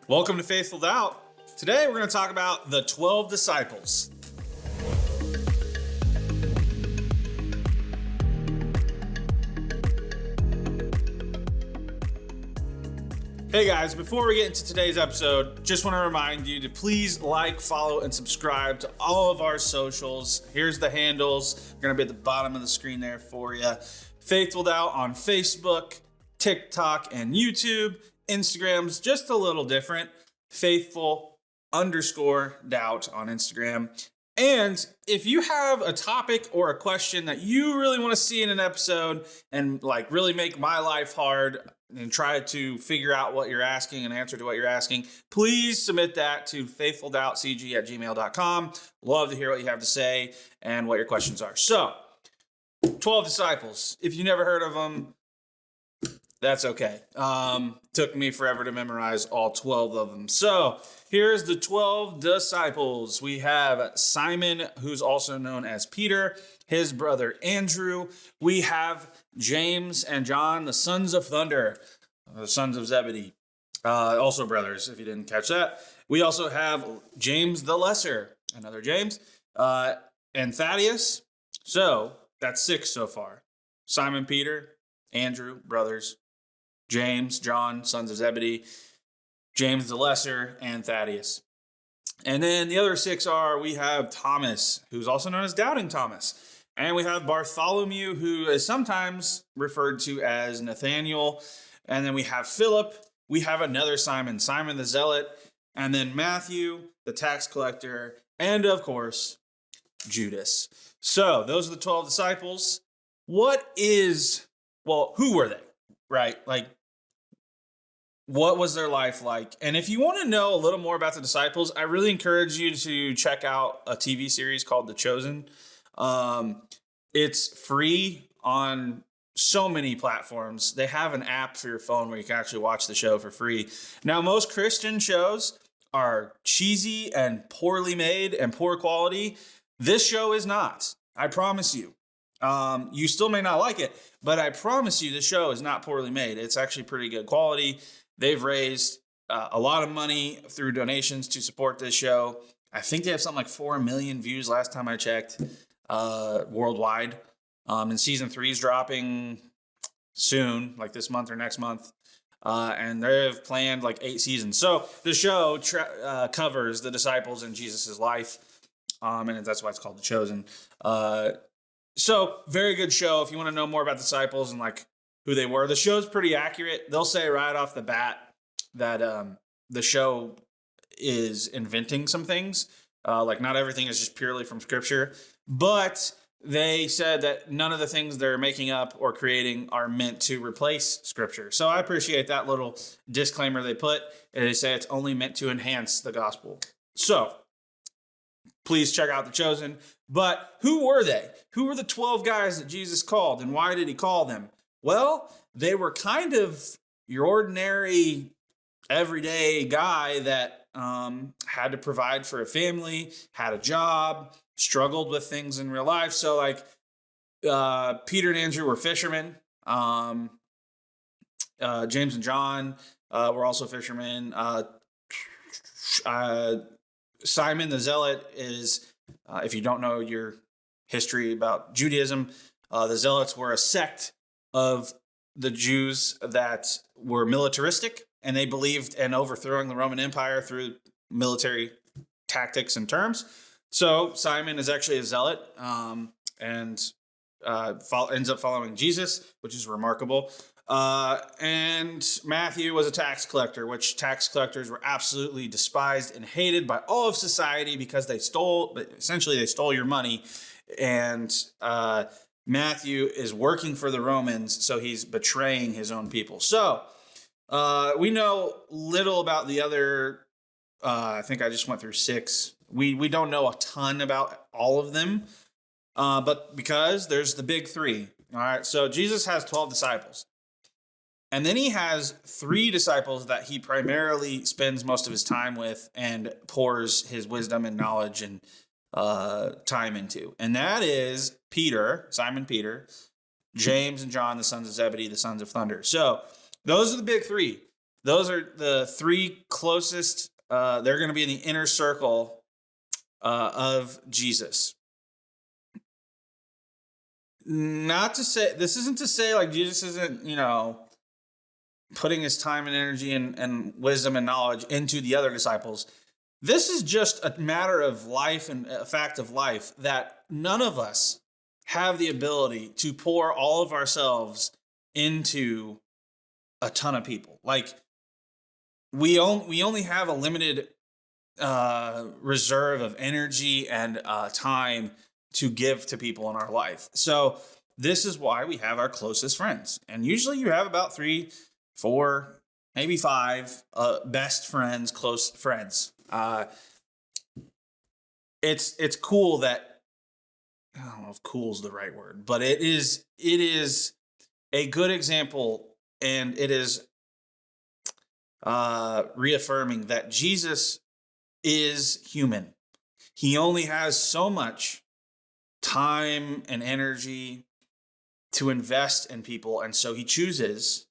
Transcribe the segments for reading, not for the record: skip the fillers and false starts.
Welcome to Faithful Doubt. Today we're going to talk about the 12 disciples. Hey guys, before we get into today's episode, just want to remind you to please like, follow, and subscribe to all of our socials. Here's the handles. They're going to be at the bottom of the screen there for you. Faithful Doubt on Facebook, TikTok, and YouTube. Instagram's just a little different. Faithful_doubt on Instagram. And if you have a topic or a question that you really want to see in an episode and really make my life hard and try to figure out what you're asking and answer to what you're asking, please submit that to faithfuldoubtcg@gmail.com. Love to hear what you have to say and what your questions are. So, 12 disciples. If you never heard of them, that's okay. Took me forever to memorize all 12 of them. So here's the 12 disciples. We have Simon, who's also known as Peter, his brother Andrew. We have James and John, the sons of thunder, the sons of Zebedee, also brothers, if you didn't catch that. We also have James the Lesser, another James, and Thaddeus. So that's 6 so far. Simon, Peter, Andrew, brothers, James, John, sons of Zebedee, James the Lesser, and Thaddeus. And then the other 6 we have Thomas, who's also known as Doubting Thomas. And we have Bartholomew, who is sometimes referred to as Nathaniel. And then we have Philip. We have another Simon, Simon the Zealot. And then Matthew, the tax collector. And of course, Judas. So those are the 12 disciples. Who were they? Right? What was their life like? And if you want to know a little more about the disciples, I really encourage you to check out a TV series called The Chosen. It's free on so many platforms. They have an app for your phone where you can actually watch the show for free. Now, most Christian shows are cheesy and poorly made and poor quality. This show is not. I promise you. You still may not like it, but I promise you the show is not poorly made. It's actually pretty good quality. They've raised a lot of money through donations to support this show. I think they have something like 4 million views last time I checked worldwide. And season 3 is dropping soon, like this month or next month. And they have planned 8 seasons. So the show covers the disciples and Jesus' life. And that's why it's called The Chosen. So, very good show. If you want to know more about disciples and who they were, the show's pretty accurate. They'll say right off the bat that the show is inventing some things. Not everything is just purely from Scripture, but they said that none of the things they're making up or creating are meant to replace Scripture. So I appreciate that little disclaimer they put. And they say it's only meant to enhance the gospel. So, please check out The Chosen. But who were they? Who were the 12 guys that Jesus called, and why did he call them? Well, they were kind of your ordinary, everyday guy that had to provide for a family, had a job, struggled with things in real life. So, Peter and Andrew were fishermen. James and John were also fishermen. Simon the Zealot is, if you don't know your history about Judaism, the Zealots were a sect of the Jews that were militaristic, and they believed in overthrowing the Roman Empire through military tactics and terms. So Simon is actually a zealot and ends up following Jesus, which is remarkable. And Matthew was a tax collector, which tax collectors were absolutely despised and hated by all of society because they stole your money. And Matthew is working for the Romans, so he's betraying his own people. So we know little about the other, I think I just went through 6. We don't know a ton about all of them, but because there's the big 3. All right, so Jesus has 12 disciples. And then he has 3 disciples that he primarily spends most of his time with and pours his wisdom and knowledge and time into. And that is Peter, Simon Peter, James and John, the sons of Zebedee, the sons of thunder. So those are the big 3. Those are the three closest. They're going to be in the inner circle of Jesus. Not to say, this isn't to say like Jesus isn't, putting his time and energy and wisdom and knowledge into the other disciples. This is just a matter of life and a fact of life that none of us have the ability to pour all of ourselves into a ton of people. Like we only have a limited reserve of energy and time to give to people in our life. So this is why we have our closest friends. And usually you have about 3, 4, maybe 5 best friends, close friends. It's cool that, I don't know if cool is the right word, but it is a good example, and it is reaffirming that Jesus is human. He only has so much time and energy to invest in people, and so he chooses.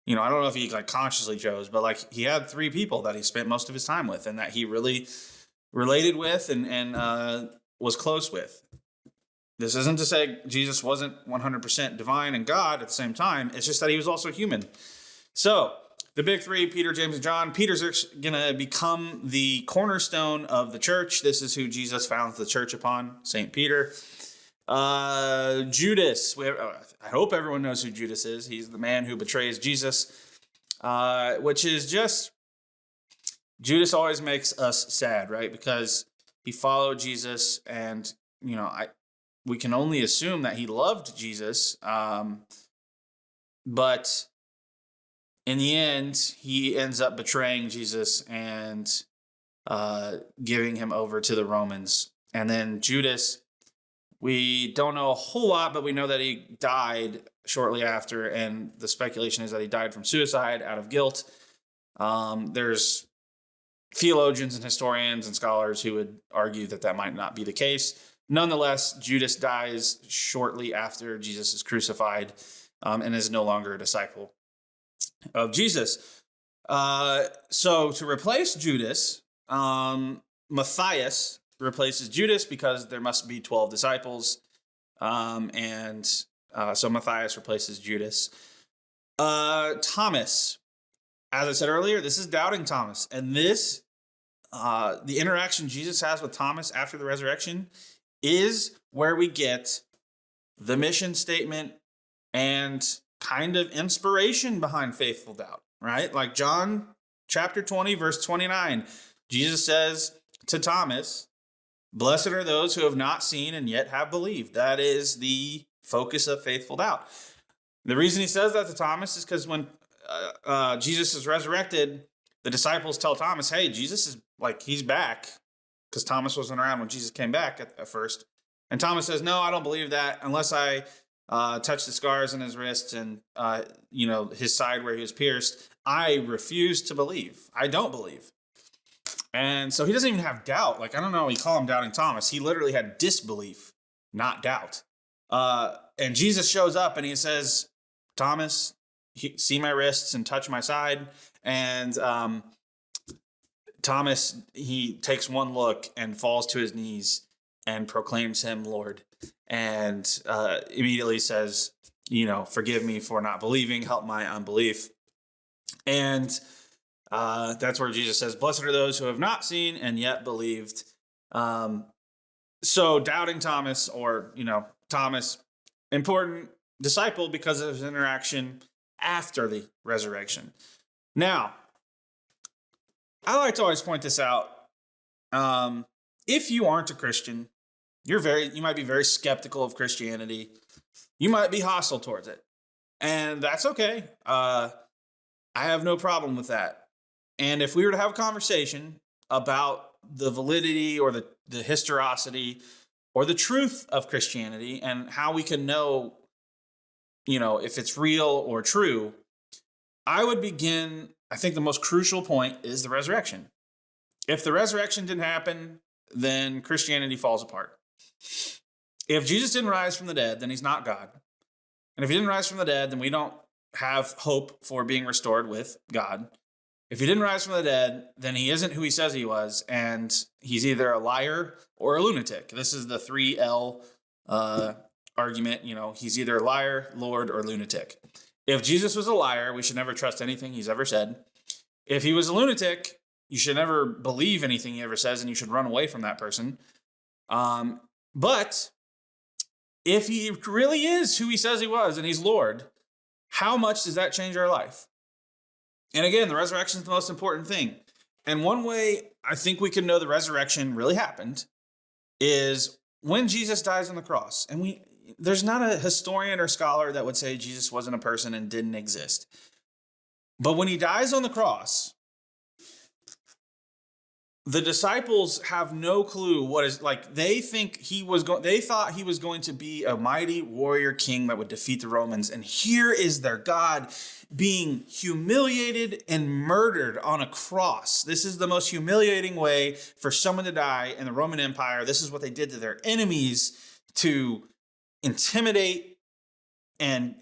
I don't know if he consciously chose, but he had 3 people that he spent most of his time with, and that he really related with and was close with. This isn't to say Jesus wasn't 100% divine and God at the same time. It's just that he was also human. So the big 3, Peter, James, and John. Peter's going to become the cornerstone of the church. This is who Jesus founds the church upon, St. Peter. Judas. I hope everyone knows who Judas is. He's the man who betrays Jesus, which is just, Judas always makes us sad, right? Because he followed Jesus, and, we can only assume that he loved Jesus. But in the end, he ends up betraying Jesus and giving him over to the Romans. And then Judas, we don't know a whole lot, but we know that he died shortly after, and the speculation is that he died from suicide out of guilt. There's theologians and historians and scholars who would argue that that might not be the case. Nonetheless, Judas dies shortly after Jesus is crucified, and is no longer a disciple of Jesus. So to replace Judas, Matthias replaces Judas because there must be 12 disciples. So Matthias replaces Judas. Thomas, as I said earlier, this is doubting Thomas. And this, the interaction Jesus has with Thomas after the resurrection, is where we get the mission statement and kind of inspiration behind faithful doubt, right? Like John chapter 20, verse 29, Jesus says to Thomas, "Blessed are those who have not seen and yet have believed." That is the focus of faithful doubt. The reason he says that to Thomas is because when Jesus is resurrected, the disciples tell Thomas, "Hey, Jesus is he's back," because Thomas wasn't around when Jesus came back at first. And Thomas says, "No, I don't believe that unless I touch the scars in his wrists and, his side where he was pierced. I refuse to believe. I don't believe." And so he doesn't even have doubt. I don't know, we call him doubting Thomas. He literally had disbelief, not doubt. And Jesus shows up and he says, "Thomas, see my wrists and touch my side." And Thomas, he takes one look and falls to his knees and proclaims him Lord, and immediately says, "Forgive me for not believing, help my unbelief." And that's where Jesus says, "Blessed are those who have not seen and yet believed." So doubting Thomas, or, Thomas, important disciple because of his interaction after the resurrection. Now, I like to always point this out. If you aren't a Christian, you might be very skeptical of Christianity. You might be hostile towards it. And that's okay. I have no problem with that. And if we were to have a conversation about the validity or the historicity or the truth of Christianity and how we can know, if it's real or true, I would begin, I think the most crucial point is the resurrection. If the resurrection didn't happen, then Christianity falls apart. If Jesus didn't rise from the dead, then he's not God. And if he didn't rise from the dead, then we don't have hope for being restored with God. If he didn't rise from the dead, then he isn't who he says he was, and he's either a liar or a lunatic. This is the 3L argument. He's either a liar, Lord, or lunatic. If Jesus was a liar, we should never trust anything he's ever said. If he was a lunatic, you should never believe anything he ever says, and you should run away from that person. But if he really is who he says he was, and he's Lord, how much does that change our life? And again, the resurrection is the most important thing. And one way I think we can know the resurrection really happened is when Jesus dies on the cross. And there's not a historian or scholar that would say Jesus wasn't a person and didn't exist. But when he dies on the cross, the disciples have no clue what is like. They thought he was going to be a mighty warrior king that would defeat the Romans. And here is their God being humiliated and murdered on a cross. This is the most humiliating way for someone to die in the Roman Empire. This is what they did to their enemies to intimidate and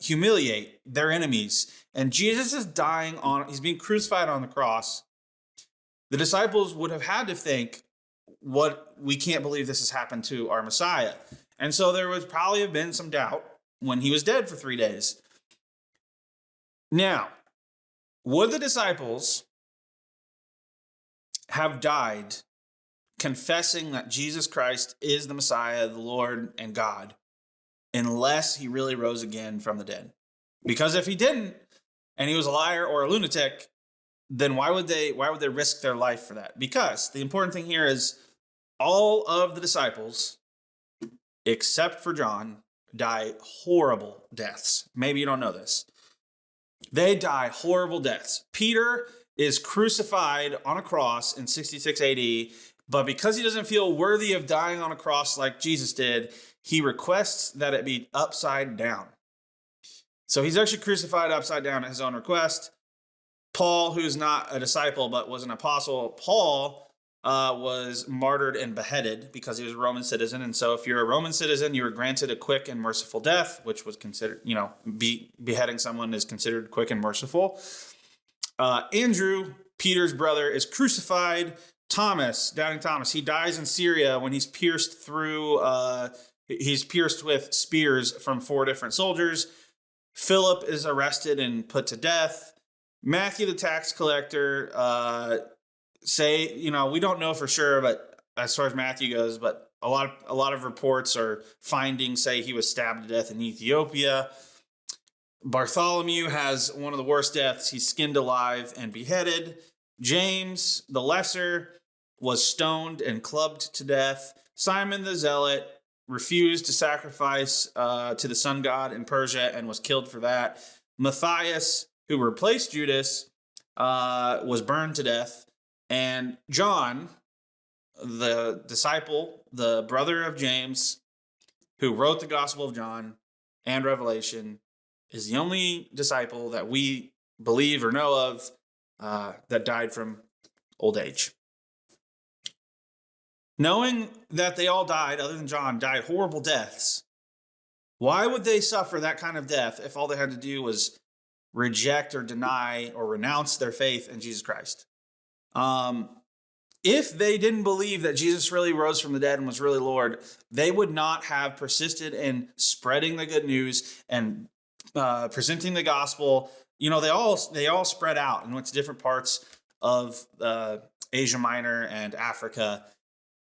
humiliate their enemies. And Jesus is he's being crucified on the cross. The disciples would have had to think, we can't believe this has happened to our Messiah. And so there would probably have been some doubt when he was dead for 3 days. Now, would the disciples have died confessing that Jesus Christ is the Messiah, the Lord, and God, unless he really rose again from the dead? Because if he didn't, and he was a liar or a lunatic, then why would they risk their life for that? Because the important thing here is all of the disciples, except for John, die horrible deaths. Maybe you don't know this. They die horrible deaths. Peter is crucified on a cross in 66 AD, but because he doesn't feel worthy of dying on a cross like Jesus did, he requests that it be upside down. So he's actually crucified upside down at his own request. Paul, who's not a disciple but was an apostle, Paul was martyred and beheaded because he was a Roman citizen. And so if you're a Roman citizen, you were granted a quick and merciful death, which was considered, beheading someone is considered quick and merciful. Andrew, Peter's brother, is crucified. Doubting Thomas, he dies in Syria when he's pierced with spears from 4 different soldiers. Philip is arrested and put to death. Matthew, the tax collector, we don't know for sure, but as far as Matthew goes, but a lot of reports or findings say he was stabbed to death in Ethiopia. Bartholomew has one of the worst deaths. He's skinned alive and beheaded. James, the lesser, was stoned and clubbed to death. Simon the Zealot refused to sacrifice to the sun god in Persia and was killed for that. Matthias, who replaced Judas, was burned to death. And John, the disciple, the brother of James, who wrote the Gospel of John and Revelation, is the only disciple that we believe or know of that died from old age. Knowing that they all died, other than John, died horrible deaths, why would they suffer that kind of death if all they had to do was reject or deny or renounce their faith in Jesus Christ? If they didn't believe that Jesus really rose from the dead and was really Lord, they would not have persisted in spreading the good news and presenting the gospel. They all spread out and went to different parts of Asia Minor and Africa,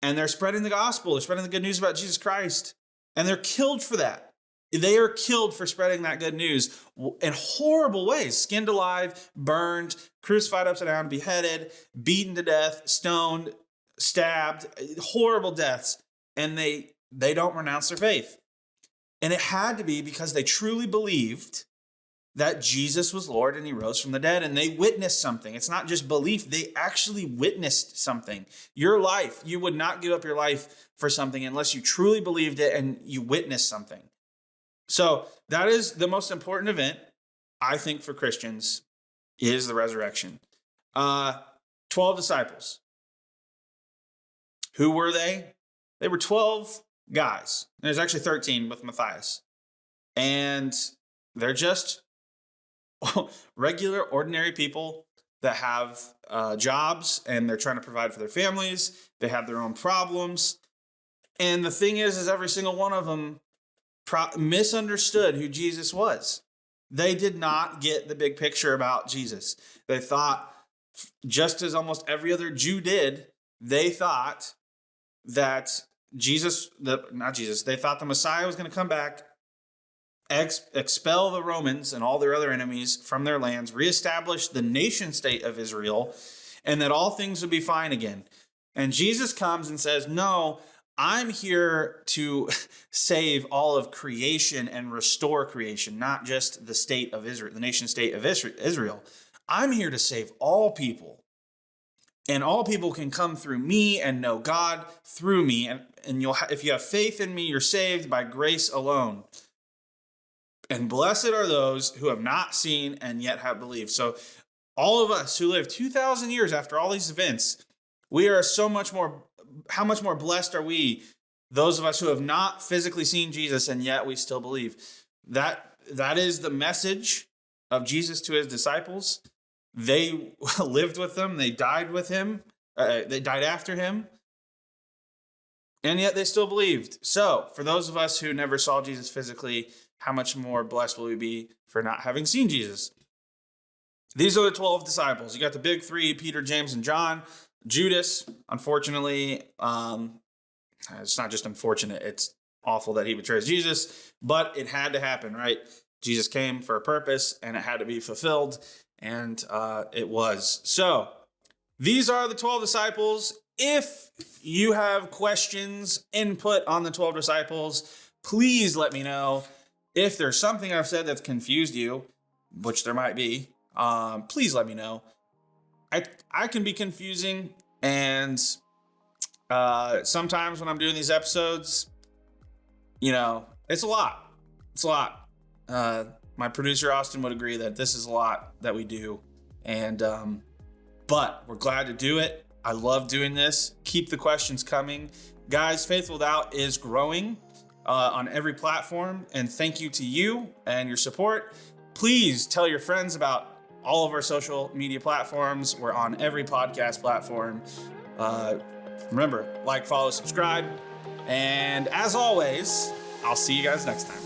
and they're spreading the gospel. They're spreading the good news about Jesus Christ, and they're killed for that. They are killed for spreading that good news in horrible ways. Skinned alive, burned, crucified upside down, beheaded, beaten to death, stoned, stabbed, horrible deaths. And they don't renounce their faith. And it had to be because they truly believed that Jesus was Lord and he rose from the dead, and they witnessed something. It's not just belief. They actually witnessed something. Your life, you would not give up your life for something unless you truly believed it and you witnessed something. So that is the most important event, I think, for Christians, is the resurrection. 12 disciples. Who were they? They were 12 guys. There's actually 13 with Matthias. And they're just regular, ordinary people that have jobs and they're trying to provide for their families. They have their own problems. And the thing is every single one of them misunderstood who Jesus was. They did not get the big picture about Jesus. They thought, just as almost every other Jew did, they thought that they thought the Messiah was going to come back, expel the Romans and all their other enemies from their lands, reestablish the nation state of Israel, and that all things would be fine again. And Jesus comes and says, no, I'm here to save all of creation and restore creation, not just the state of Israel, the nation state of Israel. I'm here to save all people. And all people can come through me and know God through me. And if you have faith in me, you're saved by grace alone. And blessed are those who have not seen and yet have believed. So all of us who live 2,000 years after all these events, we are so much more, how much more blessed are we, those of us who have not physically seen Jesus and yet we still believe. That is the message of Jesus to his disciples. They lived with him. They died with him. They died after him. And yet they still believed. So for those of us who never saw Jesus physically, how much more blessed will we be for not having seen Jesus? These are the 12 disciples. You got the big three, Peter, James, and John. Judas, unfortunately, it's not just unfortunate. It's awful that he betrays Jesus, but it had to happen, right? Jesus came for a purpose and it had to be fulfilled. And it was. So these are the 12 disciples. If you have questions, input on the 12 disciples, please let me know. If there's something I've said that's confused you, which there might be, please let me know. I can be confusing, and sometimes when I'm doing these episodes, it's a lot. It's a lot. My producer, Austin, would agree that this is a lot that we do. And, but we're glad to do it. I love doing this. Keep the questions coming. Guys, Faithful Doubt is growing on every platform. And thank you to you and your support. Please tell your friends about all of our social media platforms. We're on every podcast platform. Remember, like, follow, subscribe. And as always, I'll see you guys next time.